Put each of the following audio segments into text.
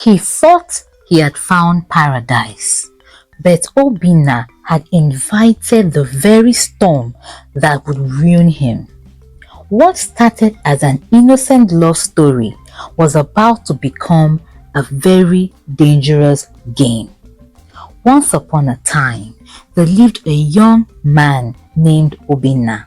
He thought he had found paradise, but Obinna had invited the very storm that would ruin him. What started as an innocent love story was about to become a very dangerous game. Once upon a time, there lived a young man named Obinna.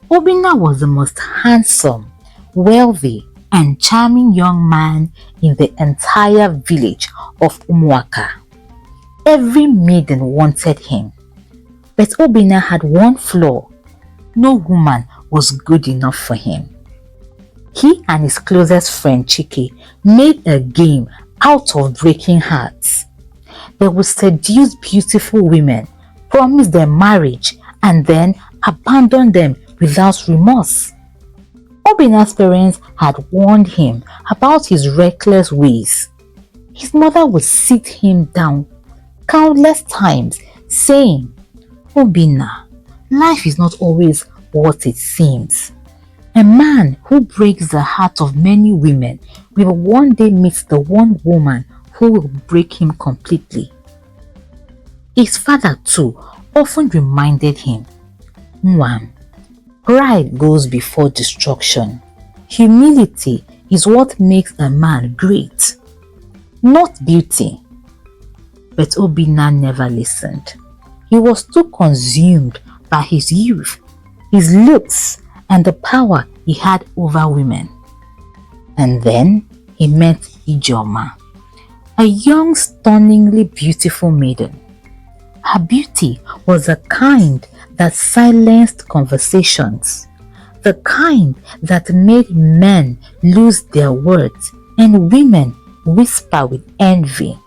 Obinna was the most handsome, wealthy, and charming young man in the entire village of Umuaka. Every maiden wanted him. But Obinna had one flaw. No woman was good enough for him. He and his closest friend Chike made a game out of breaking hearts. They would seduce beautiful women, promise them marriage, and then abandon them without remorse. Obinna's parents had warned him about his reckless ways. His mother would sit him down countless times saying, "Obinna, life is not always what it seems. A man who breaks the heart of many women will one day meet the one woman who will break him completely." His father too often reminded him, "Mwam, pride goes before destruction. Humility is what makes a man great, not beauty." But Obinna never listened. He was too consumed by his youth, his looks, and the power he had over women. And then he met Ijeoma, a young, stunningly beautiful maiden. Her beauty was the kind that silenced conversations, the kind that made men lose their words and women whisper with envy.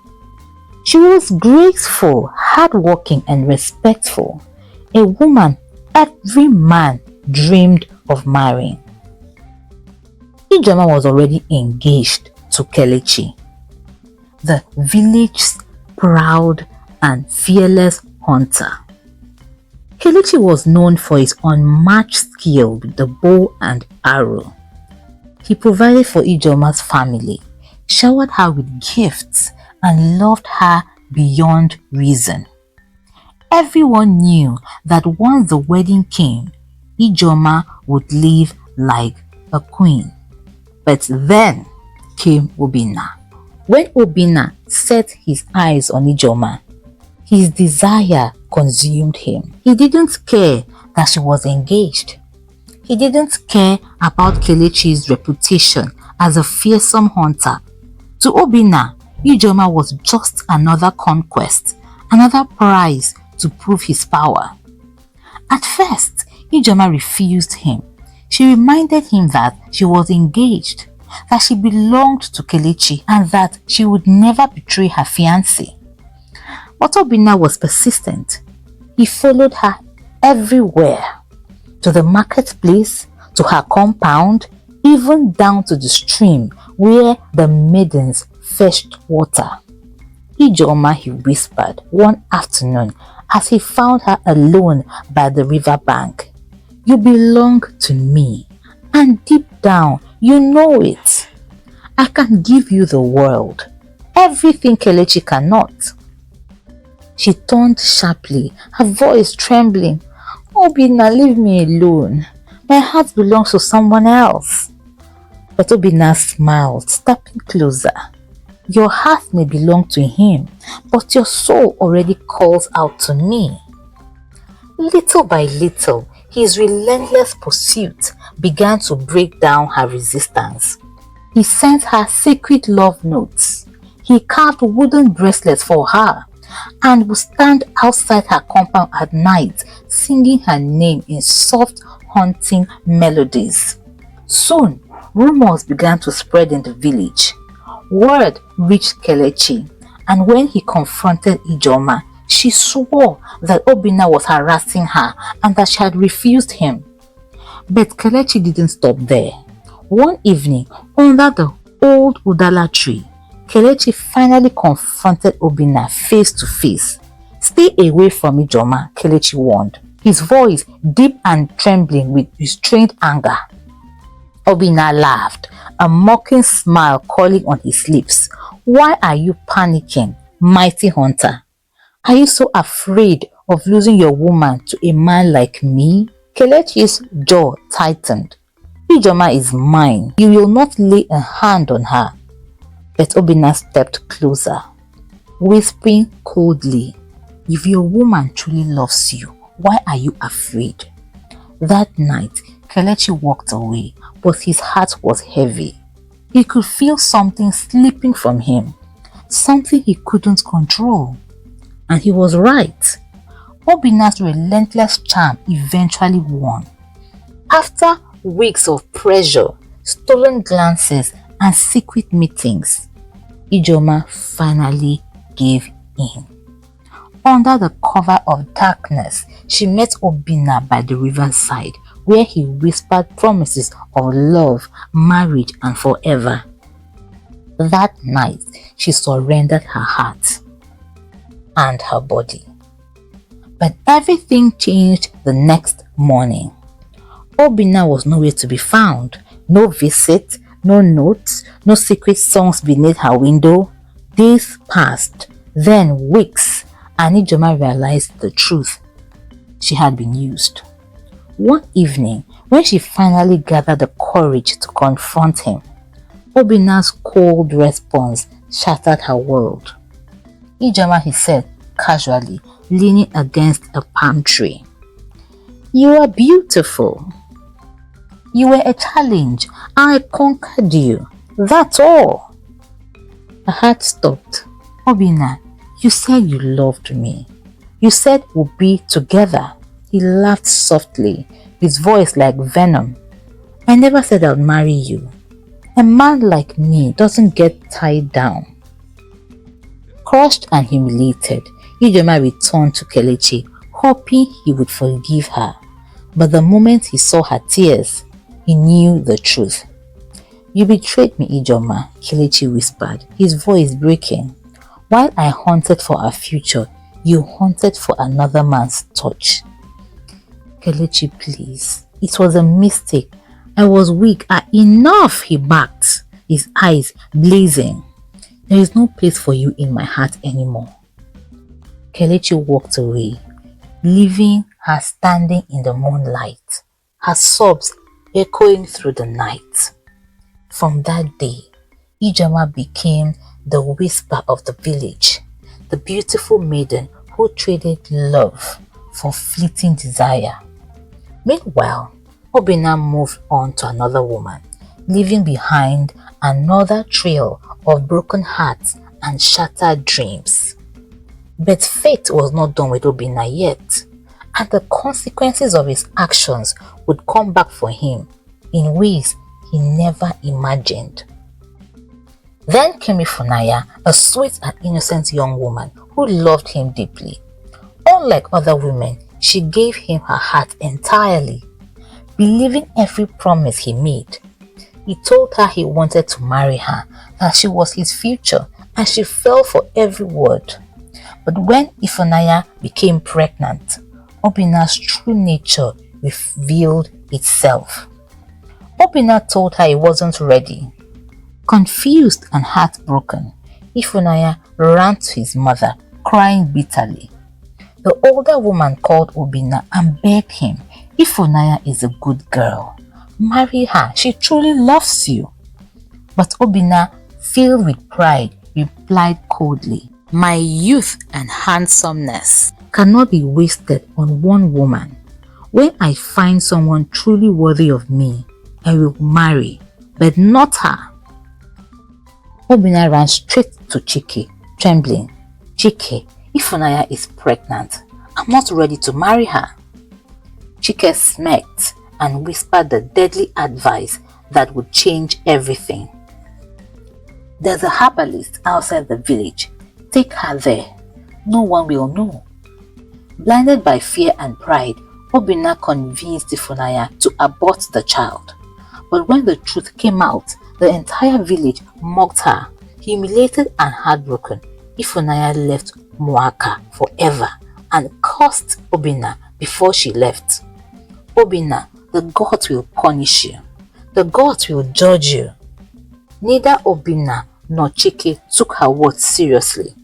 She was graceful, hardworking, and respectful, a woman every man dreamed of marrying. Ijeoma was already engaged to Kelechi, the village's proud and fearless hunter. Kelechi was known for his unmatched skill with the bow and arrow. He provided for Ijeoma's family, showered her with gifts, and loved her beyond reason. Everyone knew that once the wedding came, Ijeoma would live like a queen. But then came Obinna. When Obinna set his eyes on Ijeoma, his desire consumed him. He didn't care that she was engaged. He didn't care about Kelechi's reputation as a fearsome hunter. To Obinna, Ijeoma was just another conquest, another prize to prove his power. At first, Ijeoma refused him. She reminded him that she was engaged, that she belonged to Kelechi, and that she would never betray her fiancé. But Obinna was persistent. He followed her everywhere, to the marketplace, to her compound, even down to the stream where the maidens fetched water. Ijeoma, he whispered one afternoon as he found her alone by the river bank. "You belong to me, and deep down you know it. I can give you the world, everything Kelechi cannot." She turned sharply, her voice trembling. "Obinna, leave me alone. My heart belongs to someone else." But Obinna smiled, stepping closer. "Your heart may belong to him, but your soul already calls out to me." Little by little, his relentless pursuit began to break down her resistance. He sent her secret love notes. He carved wooden bracelets for her and would stand outside her compound at night singing her name in soft, haunting melodies. Soon, rumors began to spread in the village. Word reached Kelechi, and when he confronted Ijeoma, she swore that Obinna was harassing her and that she had refused him. But Kelechi didn't stop there. One evening, under the old Udala tree, Kelechi finally confronted Obinna face to face. "Stay away from Ijeoma," Kelechi warned, his voice deep and trembling with restrained anger. Obinna laughed, a mocking smile curling on his lips. Why are you panicking, mighty hunter? Are you so afraid of losing your woman to a man like me? Kelechi's jaw tightened. Ijoma is mine. You will not lay a hand on her. But Obinna stepped closer, whispering coldly, if your woman truly loves you, why are you afraid? That night, Kelechi walked away, but his heart was heavy. He could feel something slipping from him, something he couldn't control. And he was right. Obinna's relentless charm eventually won. After weeks of pressure, stolen glances, and secret meetings, Ijoma finally gave in. Under the cover of darkness, she met Obinna by the riverside, where he whispered promises of love, marriage, and forever. That night, she surrendered her heart and her body. But everything changed the next morning. Obinna was nowhere to be found. No visit, no notes, no secret songs beneath her window. Days passed, then weeks, and Ijoma realized the truth. She had been used. One evening, when she finally gathered the courage to confront him, Obinna's cold response shattered her world. Ijoma, he said casually, leaning against a palm tree, you are beautiful. You were a challenge. I conquered you. That's all. Her heart stopped. Obinna, you said you loved me. You said we'll be together. He laughed softly, his voice like venom. I never said I'd marry you. A man like me doesn't get tied down. Crushed and humiliated, Ijoma returned to Kelechi, hoping he would forgive her. But the moment he saw her tears, he knew the truth. You betrayed me, Ijoma, Kelechi whispered, his voice breaking. While I hunted for our future, you hunted for another man's touch. Kelechi, please. It was a mistake. I was weak. Enough, he barked, his eyes blazing. There is no place for you in my heart anymore. Kelechi walked away, leaving her standing in the moonlight, her sobs echoing through the night. From that day, Ijoma became the whisper of the village, the beautiful maiden who traded love for fleeting desire. Meanwhile, Obinna moved on to another woman, leaving behind another trail of broken hearts and shattered dreams. But fate was not done with Obinna yet, and the consequences of his actions would come back for him in ways he never imagined. Then came Ifunanya, a sweet and innocent young woman who loved him deeply. Unlike other women, she gave him her heart entirely, believing every promise he made. He told her he wanted to marry her, that she was his future, and she fell for every word. But when Ifunanya became pregnant, Obinna's true nature revealed itself. Obinna told her he wasn't ready. Confused and heartbroken, Ifunanya ran to his mother, crying bitterly. The older woman called Obinna and begged him, Ifunanya is a good girl. Marry her, she truly loves you. But Obinna, filled with pride, replied coldly, my youth and handsomeness cannot be wasted on one woman. When I find someone truly worthy of me, I will marry, but not her. Obinna ran straight to Chike, trembling. Chike, Ifunanya is pregnant. I'm not ready to marry her. Chike smirked and whispered the deadly advice that would change everything. There's a herbalist outside the village. Take her there. No one will know. Blinded by fear and pride, Obinna convinced Ifunanya to abort the child. But when the truth came out, the entire village mocked her. Humiliated and heartbroken, Ifunanya left Muaka forever and cursed Obinna before she left. Obinna, the gods will punish you. The gods will judge you. Neither Obinna nor Chike took her words seriously.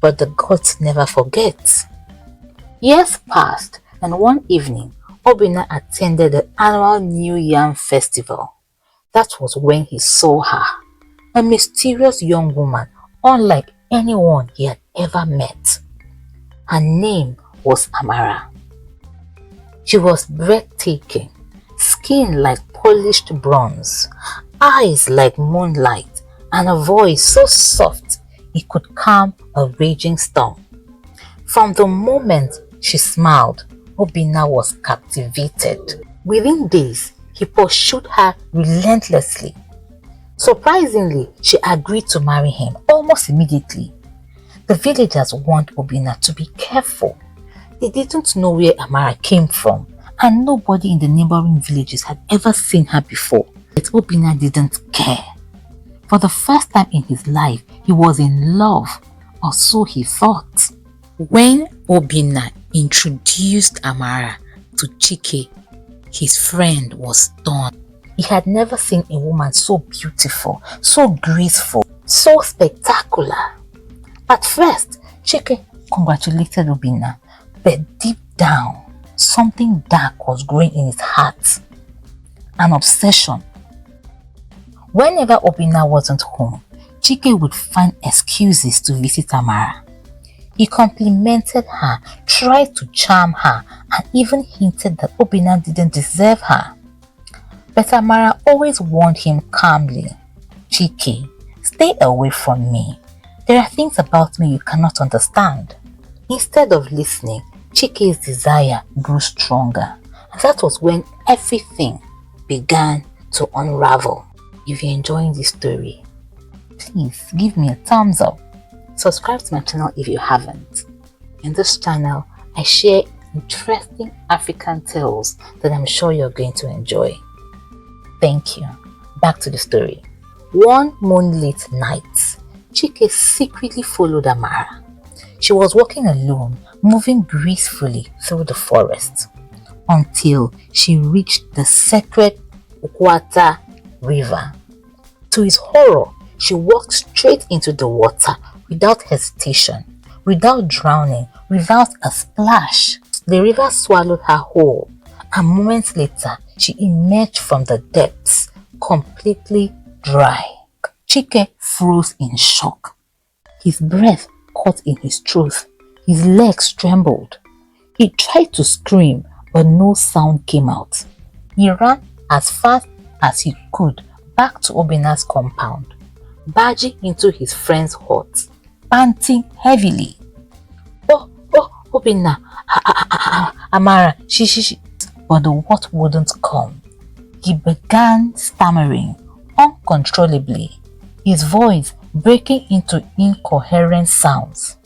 But the gods never forget. Years passed, and one evening, Obinna attended the annual New Yam Festival. That was when he saw her, a mysterious young woman unlike anyone he had ever met. Her name was Amara. She was breathtaking, skin like polished bronze, eyes like moonlight, and a voice so soft it could calm a raging storm. From the moment she smiled, Obinna was captivated. Within days, he pursued her relentlessly. Surprisingly, she agreed to marry him almost immediately. The villagers warned Obinna to be careful. They didn't know where Amara came from, and nobody in the neighboring villages had ever seen her before. But Obinna didn't care. For the first time in his life, he was in love, or so he thought. When Obinna introduced Amara to Chike, his friend was stunned. He had never seen a woman so beautiful, so graceful, so spectacular. At first, Chike congratulated Obinna, but deep down, something dark was growing in his heart. An obsession. Whenever Obinna wasn't home, Chike would find excuses to visit Amara. He complimented her, tried to charm her, and even hinted that Obinna didn't deserve her. But Amara always warned him calmly, "Chike, stay away from me. There are things about me you cannot understand." Instead of listening, Chike's desire grew stronger, and that was when everything began to unravel. If you're enjoying this story, please give me a thumbs up. Subscribe to my channel if you haven't. In this channel, I share interesting African tales that I'm sure you're going to enjoy. Thank you. Back to the story. One moonlit night, Chike secretly followed Amara. She was walking alone, moving gracefully through the forest, until she reached the sacred Ukwata River. To his horror, she walked straight into the water without hesitation, without drowning, without a splash. The river swallowed her whole, and moments later, she emerged from the depths, completely dry. Chike froze in shock. His breath caught in his throat. His legs trembled. He tried to scream, but no sound came out. He ran as fast as he could back to Obinna's compound, barging into his friend's hut, panting heavily. Oh, Obinna, Amara, she. But the word wouldn't come. He began stammering uncontrollably, his voice breaking into incoherent sounds.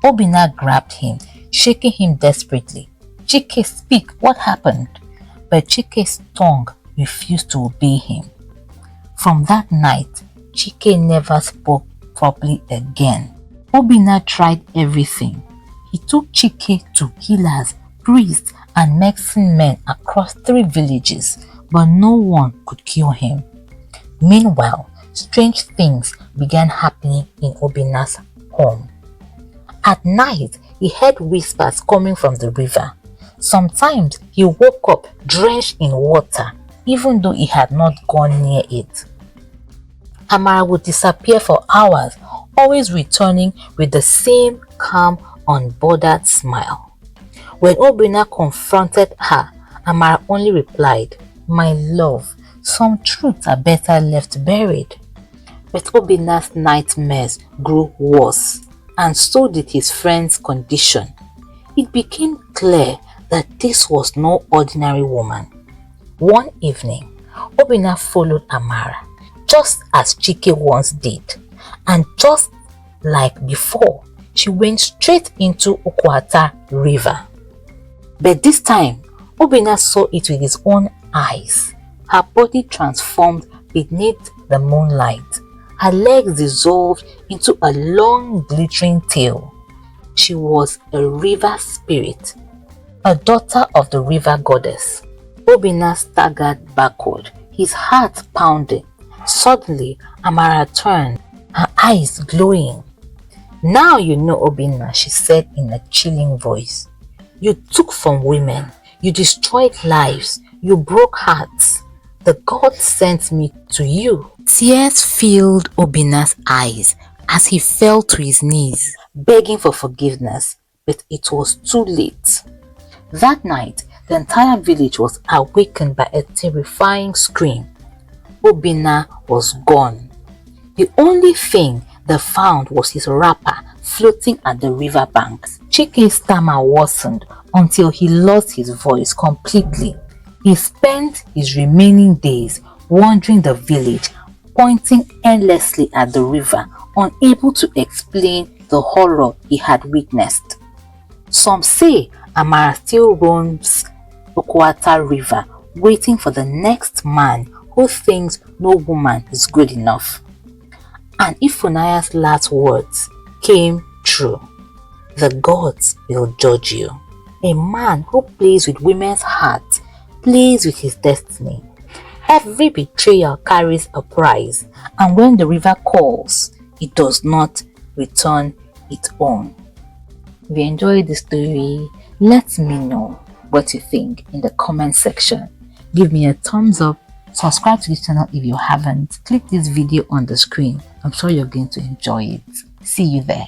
Obinna grabbed him, shaking him desperately. "Chike, speak, what happened?" But Chike's tongue refused to obey him. From that night, Chike never spoke properly again. Obinna tried everything. He took Chike to healers, priests, and medicine men across 3 villages, but no one could cure him. Meanwhile, strange things began happening in Obinna's home. At night, he heard whispers coming from the river. Sometimes he woke up drenched in water, even though he had not gone near it. Amara would disappear for hours, always returning with the same calm, unbothered smile. When Obinna confronted her, Amara only replied, "My love, some truths are better left buried." But Obinna's nightmares grew worse, and so did his friend's condition. It became clear that this was no ordinary woman. One evening, Obinna followed Amara, just as Chike once did, and just like before, she went straight into Ukwata River. But this time, Obinna saw it with his own eyes. Her body transformed beneath the moonlight. Her legs dissolved into a long glittering tail. She was a river spirit, a daughter of the river goddess. Obinna staggered backward, his heart pounding. Suddenly, Amara turned, her eyes glowing. "Now you know, Obinna," she said in a chilling voice. "You took from women, you destroyed lives, you broke hearts. The God sent me to you." Tears filled Obinna's eyes as he fell to his knees, begging for forgiveness, but it was too late. That night, the entire village was awakened by a terrifying scream. Obinna was gone. The only thing they found was his wrapper floating at the river banks. Chike's stammer worsened until he lost his voice completely. He spent his remaining days wandering the village, pointing endlessly at the river, unable to explain the horror he had witnessed. Some say Amara still roams Okwata River, waiting for the next man who thinks no woman is good enough. And if Funaya's last words came true, the gods will judge you. A man who plays with women's hearts plays with his destiny. Every betrayal carries a price, and when the river calls, it does not return its own. If you enjoyed the story, let me know what you think in the comment section. Give me a thumbs up, subscribe to this channel if you haven't, click this video on the screen. I'm sure you're going to enjoy it. See you there.